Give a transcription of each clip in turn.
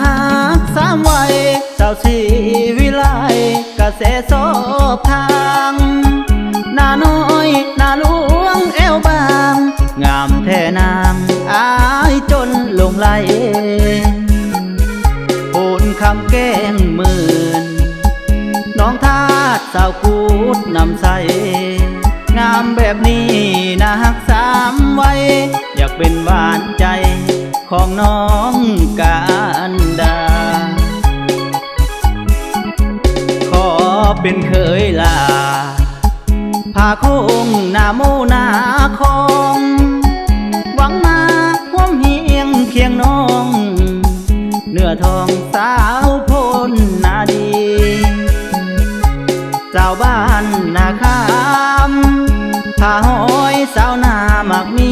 หักสามวัยสาวสีวิไลกระแสสอบทางหน้าน้อยหน้าหลวงแอวบางงามแท่นางอายจนหลงไหลโอนคำแก้งหมื่นน้องทาสสาวกูดนำใสงามแบบนี้นะฮักสามไว้อยากเป็นหวานใจของน้องกันดาขอเป็นเคยลาพาคงหน้าโมหน้าคองหวังมาห่วมเฮียงเคียงน้องเนื้อทองสาวพลนาดีเจ้าบ้านนาคามพาหอยสาวนามักมี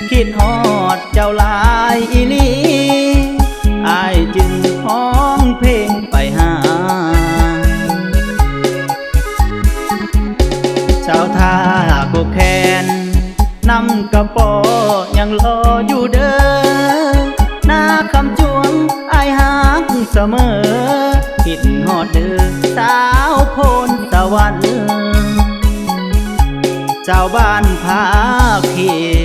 คิดฮอดเจ้าลายอีลีอายจึงห้องเพลงไปหาเจ้าท่ากบแขนนำกระป๋อยังรออยู่เด้อหน้าคำจวงอายหักเสมอคิดฮอดเด้อสาวโพนสวรรค์เจ้าบ้านพาเขีย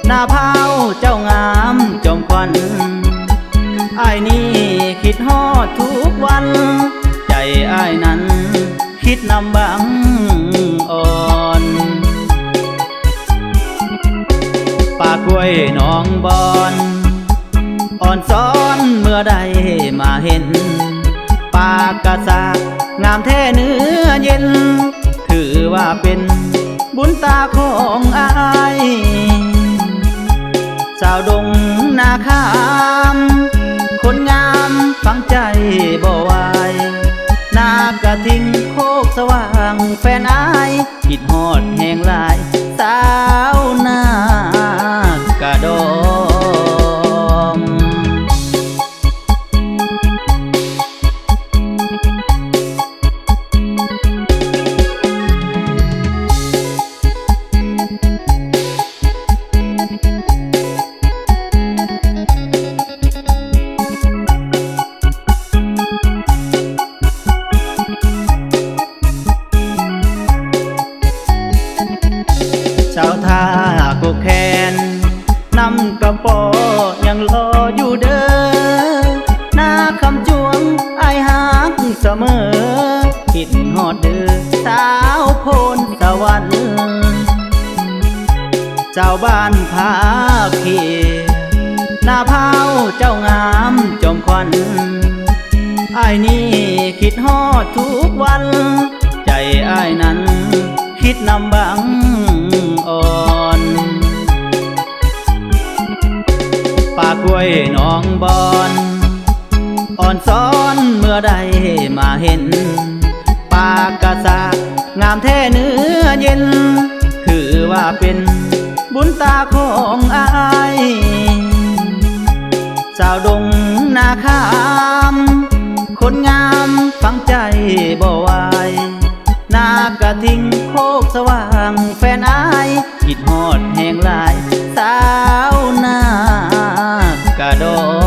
หน้าเผาเจ้างามจอมควันอายนี่คิดฮอดทุกวันใจอายนั้นคิดนำบังอ่อนป่ากล้วยหนองบอนอ่อนซ้อนเมื่อใดมาเห็นปากกะสากงามแท้เนื้อเย็นถือว่าเป็นบุญตาของอายสาวดงนาคามคนงามฟังใจบ่ไหวนากระทิงโคกสว่างแฟนอายคิดฮอดแห่งหลายสาวนากระดมเจ้าท่ากบแขนนำกระป๋อยังรออยู่เด้อหน้าคำจวงอายหักเสมอคิดฮอดเด้อสาวโพนสวรรค์เจ้าบ้านพาเขียหน้าเผาเจ้างามจอมควันอายนี่คิดฮอดทุกวันใจอายนั้นคิดนำบังอ่อนป่ากล้วยหนองบอนอ่อนซ้อนเมื่อใดมาเห็นปากกะสากงามแท้เนื้อเย็นถือว่าเป็นบุญตาของอายสาวดงนาคามคนงามฟังใจบ่ไหวนากระทิงโคกสว่างแฟนอายคิดฮอดแห่งหลายสาวนากระดอ